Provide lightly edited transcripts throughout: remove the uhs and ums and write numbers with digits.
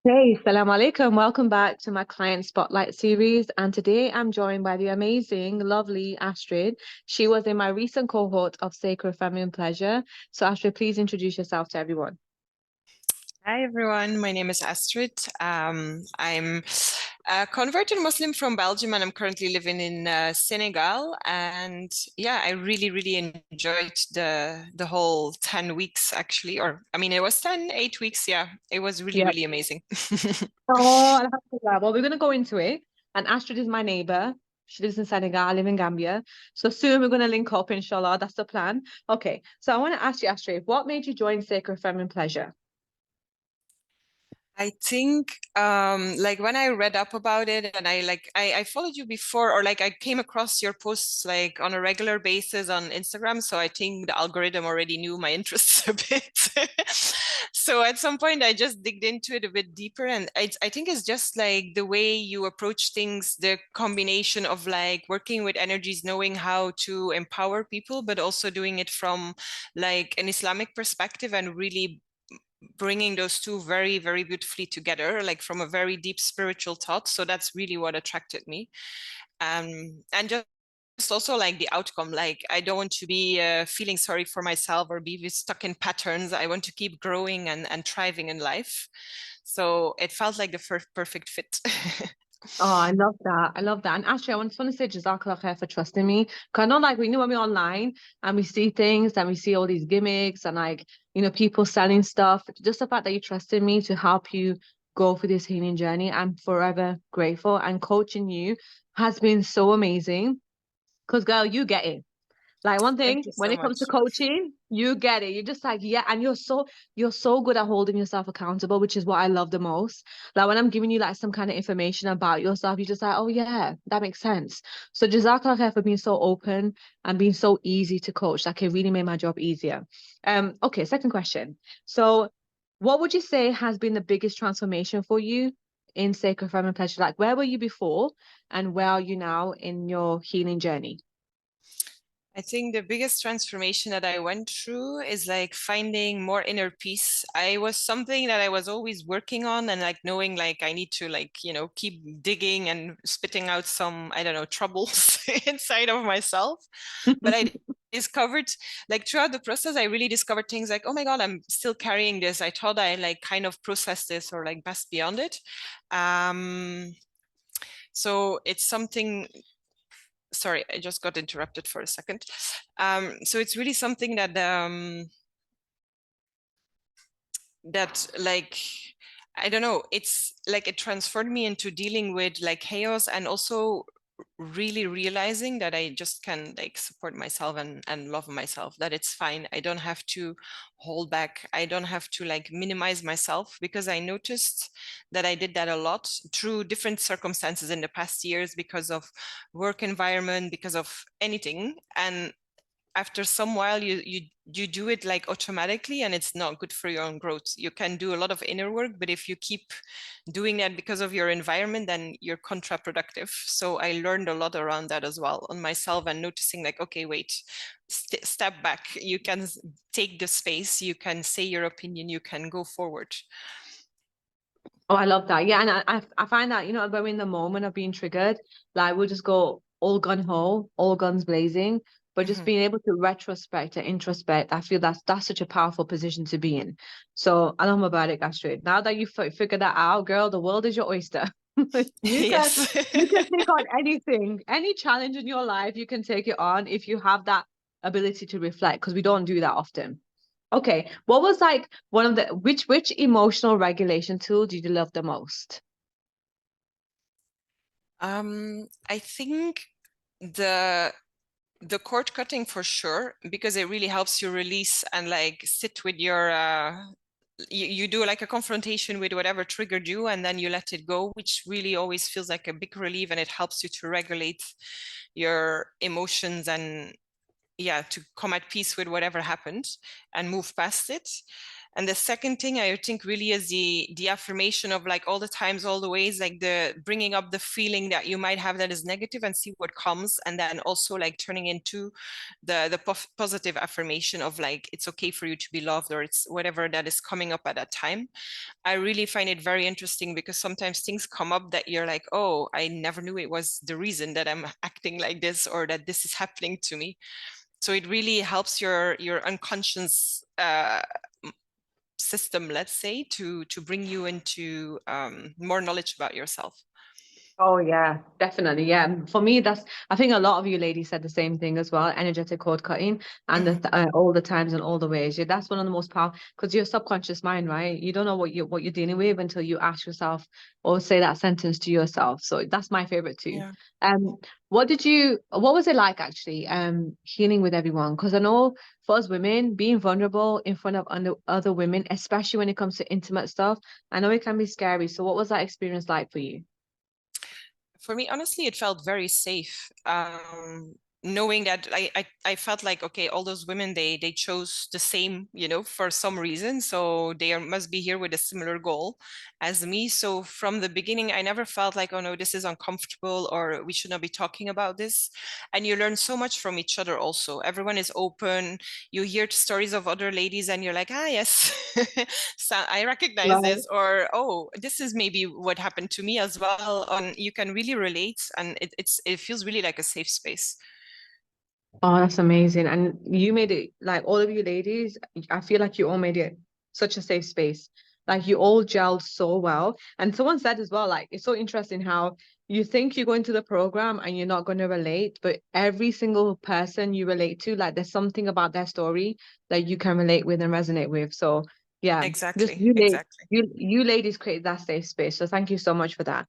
Hey, salam alaikum. Welcome back to my client spotlight series. And today I'm joined by the amazing, lovely Astrid. She was in my recent cohort of Sacred Feminine Pleasure. So, Astrid, please introduce yourself to everyone. Hi everyone, my name is Astrid. I'm a converted Muslim from Belgium and I'm currently living in Senegal. And yeah, I really enjoyed the whole 10 weeks actually, or I mean it was 8 weeks, yeah. It was Yep. really amazing. Oh, alhamdulillah. Well, we're going to go into it. And Astrid is my neighbor. She lives in Senegal. I live in Gambia. So soon we're going to link up, inshallah. That's the plan. Okay. So I want to ask you, Astrid, what made you join Sacred Feminine Pleasure? I think like when I read up about it and I followed you before or like I came across your posts like on a regular basis on Instagram. So I think the algorithm already knew my interests a bit. So at some point I just digged into it a bit deeper and I think it's just like the way you approach things, the combination of like working with energies, knowing how to empower people, but also doing it from like an Islamic perspective and really bringing those two very beautifully together, like from a very deep spiritual thought. So that's really what attracted me. And just also like the outcome, like I don't want to be feeling sorry for myself or be stuck in patterns. I want to keep growing and thriving in life. So it felt like the first perfect fit. Oh, I love that. I love that. And actually, I just want to say Jazakallah khair for trusting me. Because I know, like, we know when we're online and we see things and we see all these gimmicks and, like, people selling stuff. Just the fact that you trusted me to help you go through this healing journey, I'm forever grateful. And coaching you has been so amazing. Because, girl, you get it. Like one Thank thing, you when so it comes to much. coaching, you get it. You're just like, yeah, and you're so good at holding yourself accountable, which is what I love the most. Like when I'm giving you like some kind of information about yourself, you're just like, oh yeah, that makes sense. So Jazakallah khair for being so open and being so easy to coach. Like it really made my job easier. Okay, second question. So what would you say has been the biggest transformation for you in Sacred Feminine Pleasure? Like where were you before and where are you now in your healing journey? I think the biggest transformation that I went through is like finding more inner peace. I was something that I was always working on and like knowing like I need to like, keep digging and spitting out some, I don't know, troubles inside of myself. But I discovered like throughout the process, I really discovered things like, oh my God, I'm still carrying this. I thought I like kind of processed this or like best beyond it. Um, so it's something sorry, I just got interrupted for a second. So it's really something that like I don't know, it's like it transformed me into dealing with like chaos and also really realizing that I just can like support myself and love myself, that it's fine. I don't have to hold back. I don't have to like minimize myself because I noticed that I did that a lot through different circumstances in the past years because of work environment, because of anything. And after some while you do it like automatically and it's not good for your own growth. You can do a lot of inner work, but if you keep doing that because of your environment, then you're counterproductive. So I learned a lot around that as well on myself and noticing like, okay, wait, step back. You can take the space, you can say your opinion, you can go forward. Oh, I love that. Yeah, and I find that, when we're in the moment of being triggered, like we'll just go all gun ho, all guns blazing. But just Mhm. being able to retrospect and introspect, I feel that's such a powerful position to be in. So I love about it, Astrid. Now that you've figured that out, girl, the world is your oyster. You can Yes. you can take on anything, any challenge in your life, you can take it on if you have that ability to reflect, because we don't do that often. Okay, what was like one of the which emotional regulation tool did you love the most? I think the the cord cutting for sure, because it really helps you release and like sit with your you do like a confrontation with whatever triggered you and then you let it go, which really always feels like a big relief and it helps you to regulate your emotions and yeah, to come at peace with whatever happened and move past it. And the second thing I think really is the affirmation of like all the times, all the ways, like the bringing up the feeling that you might have that is negative and see what comes, and then also like turning into the positive affirmation of like it's okay for you to be loved, or it's whatever that is coming up at that time. I really find it very interesting because sometimes things come up that you're like, oh, I never knew it was the reason that I'm acting like this or that this is happening to me. So it really helps your unconscious system, let's say, to bring you into more knowledge about yourself. Oh yeah, definitely. Yeah. For me, I think a lot of you ladies said the same thing as well, energetic cord cutting and Mhm. all the times and all the ways. Yeah, that's one of the most powerful because your subconscious mind, right? You don't know what you're dealing with until you ask yourself or say that sentence to yourself. So that's my favorite too. Yeah. Um, what was it like actually healing with everyone? Because I know for us women, being vulnerable in front of other women, especially when it comes to intimate stuff, I know it can be scary. So what was that experience like for you? For me, honestly, it felt very safe. Knowing that I felt like, okay, all those women, they chose the same, for some reason. So must be here with a similar goal as me. So from the beginning, I never felt like, oh no, this is uncomfortable or we should not be talking about this. And you learn so much from each other also. Everyone is open. You hear stories of other ladies and you're like, ah, yes, so I recognize Right. this, or oh, this is maybe what happened to me as well. And you can really relate, and it feels really like a safe space. Oh, that's amazing. And you made it like all of you ladies, I feel like you all made it such a safe space. Like you all gelled so well. And someone said as well, like it's so interesting how you think you go into the program and you're not going to relate, but every single person you relate to, like there's something about their story that you can relate with and resonate with. So yeah, just Exactly, exactly. you ladies create that safe space. So thank you so much for that.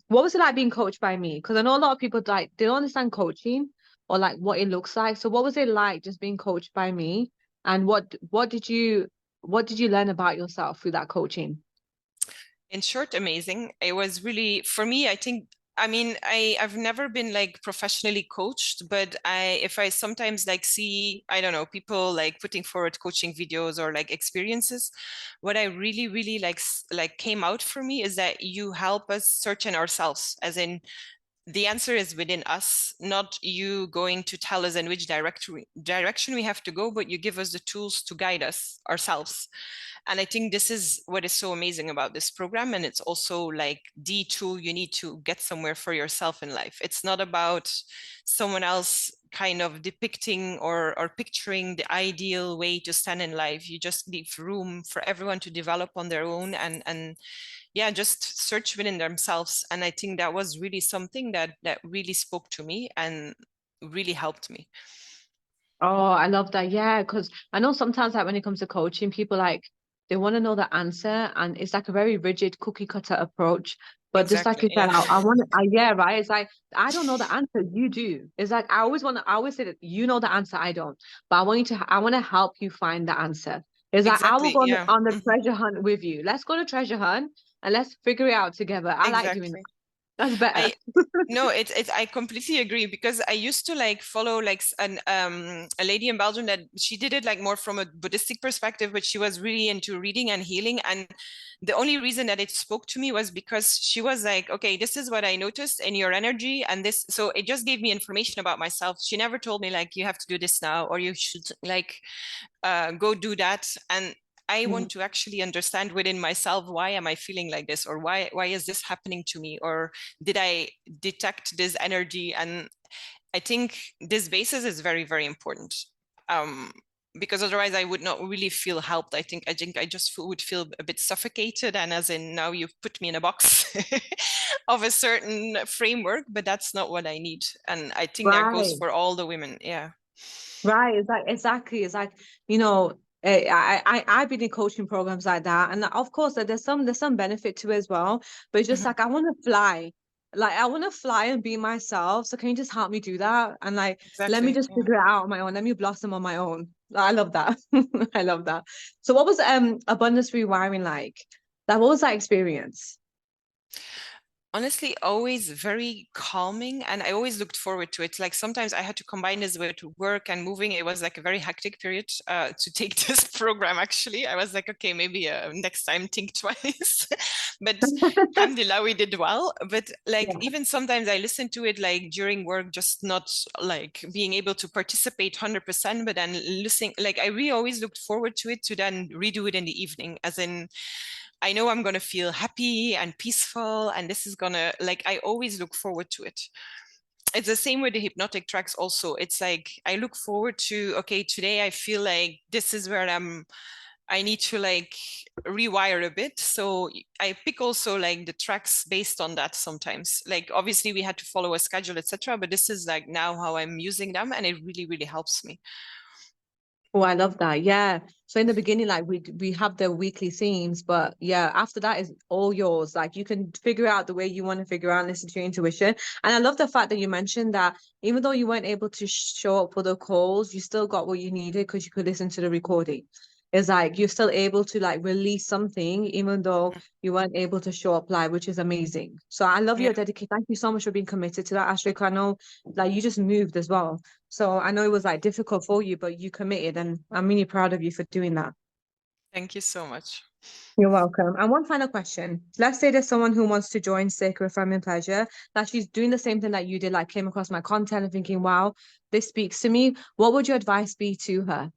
What was it like being coached by me? Because I know a lot of people like they don't understand coaching or like what it looks like. So what was it like just being coached by me? And what did you learn about yourself through that coaching? In short, amazing. It was really, for me, I think, I mean, I've never been like professionally coached, but if I sometimes like see, I don't know, people like putting forward coaching videos or like experiences, what I really, really like came out for me is that you help us search in ourselves, as in the answer is within us, not you going to tell us in which direction we have to go, but you give us the tools to guide us ourselves. And I think this is what is so amazing about this program. And it's also like the tool you need to get somewhere for yourself in life. It's not about someone else kind of depicting or picturing the ideal way to stand in life. You just leave room for everyone to develop on their own and yeah, just search within themselves. And I think that was really something that really spoke to me and really helped me. Oh, I love that. Yeah, because I know sometimes like when it comes to coaching, people like they want to know the answer and it's like a very rigid cookie cutter approach. But just like Exactly. you said, Yeah. I want to, yeah, right. It's like I don't know the answer, you do. It's like I always say that you know the answer, I don't. But I want to help you find the answer. It's like I will Exactly. go Yeah. on the Mhm. treasure hunt with you. Let's go to treasure hunt and let's figure it out together. I like doing that. Exactly. That's better. I No, it's I completely agree because I used to like follow like a lady in Belgium that she did it like more from a Buddhistic perspective, but she was really into reading and healing. And the only reason that it spoke to me was because she was like, okay, this is what I noticed in your energy, and this, so it just gave me information about myself. She never told me like you have to do this now or you should like go do that. And I Mhm. want to actually understand within myself, why am I feeling like this, or why is this happening to me, or did I detect this energy? And I think this basis is very, very important. um, because otherwise I would not really feel helped. I think I just would feel a bit suffocated, and as in now you've put me in a box of a certain framework, but that's not what I need. And I think that goes Right. for all the women. Yeah. Right, it's like exactly. It's like, you know, I've been in coaching programs like that, and of course there's some benefit to it as well. But it's just Mhm. like I want to fly, like I want to fly and be myself. So can you just help me do that? And like let me Exactly. just Yeah. figure it out on my own. Let me blossom on my own. I love that. I love that. So what was abundance rewiring like? Like what was that experience? Honestly, always very calming, and I always looked forward to it. Like sometimes I had to combine this with work and moving. It was like a very hectic period to take this program. Actually, I was like, okay, maybe next time think twice. But alhamdulillah, we did well. But like Yeah. even sometimes I listen to it like during work, just not like being able to participate 100%, but then listening. Like I really always looked forward to it to then redo it in the evening, as in I know I'm going to feel happy and peaceful, and this is going to, like, I always look forward to it. It's the same with the hypnotic tracks also. It's like I look forward to, okay, today I feel like this is where I need to like rewire a bit. So I pick also like the tracks based on that sometimes. Like obviously we had to follow a schedule, etc. But this is like now how I'm using them, and it really, really helps me. Oh, I love that. Yeah. So in the beginning, like we have the weekly themes, but yeah, after that is all yours. Like you can figure out the way you want to figure out and listen to your intuition. And I love the fact that you mentioned that even though you weren't able to show up for the calls, you still got what you needed because you could listen to the recording. It's like you're still able to like release something even though you weren't able to show up live, which is amazing. So I love your Yeah. dedication. Thank you so much for being committed to that, Astrid. I know like you just moved as well. So I know it was like difficult for you, but you committed, and I'm really proud of you for doing that. Thank you so much. You're welcome. And one final question. Let's say there's someone who wants to join Sacred Feminine Pleasure, that she's doing the same thing that you did, like came across my content and thinking, wow, this speaks to me. What would your advice be to her?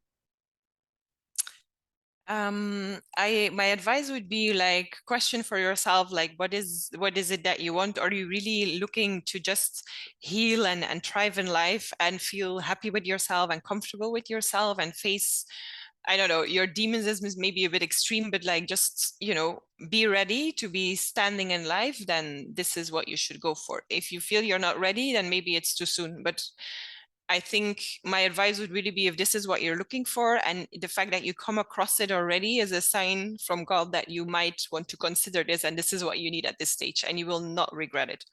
I my advice would be like question for yourself, like what is it that you want? Are you really looking to just heal and thrive in life and feel happy with yourself and comfortable with yourself and face, I don't know, your demons is maybe a bit extreme, but like just, be ready to be standing in life, then this is what you should go for. If you feel you're not ready, then maybe it's too soon. But I think my advice would really be, if this is what you're looking for and the fact that you come across it already is a sign from God that you might want to consider this, and this is what you need at this stage, and you will not regret it.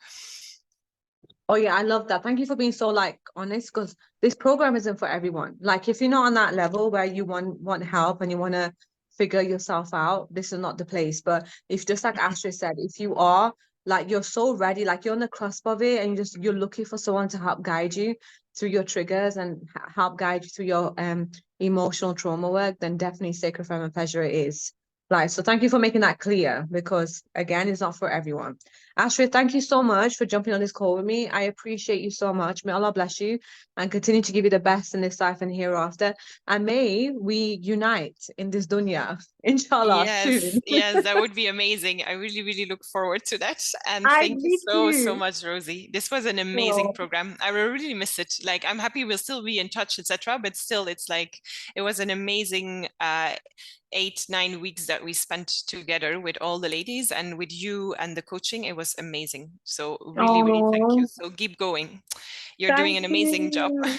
Oh yeah, I love that. Thank you for being so like honest, because this program isn't for everyone. Like if you're not on that level where you want help and you want to figure yourself out, this is not the place. But if just like Astrid said, if you are like you're so ready, like you're on the cusp of it, and you're looking for someone to help guide you through your triggers and help guide you through your emotional trauma work, then definitely Sacred Feminine Pleasure it is. Like, so thank you for making that clear, because again, it's not for everyone. Astrid, thank you so much for jumping on this call with me. I appreciate you so much. May Allah bless you and continue to give you the best in this life and hereafter. And may we unite in this dunya, inshallah, Yes, soon. yes, that would be amazing. I really, really look forward to that. And I thank you need so, so to. much, Rosie. This was an amazing So, program. I will really miss it. Like, I'm happy we'll still be in touch, etc. But still, it's like it was an amazing 8, 9 weeks that we spent together with all the ladies and with you and the coaching. It was amazing. So really, really thank you. oh, So keep going. You're doing thank an amazing job. you.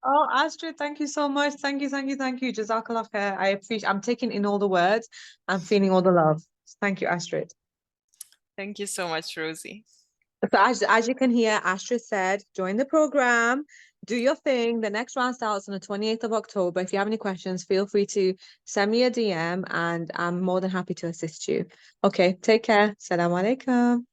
Oh, Astrid, thank you so much. Thank you, thank you, thank you. Jazakallah khair. I appreciate, I'm taking in all the words. I'm feeling all the love. Thank you, Astrid. Thank you so much, Rosie. So as you can hear, Astrid said, join the program, do your thing. The next round starts on the 28th of October. If you have any questions, feel free to send me a DM and I'm more than happy to assist you. Okay, take care. Assalamu alaikum.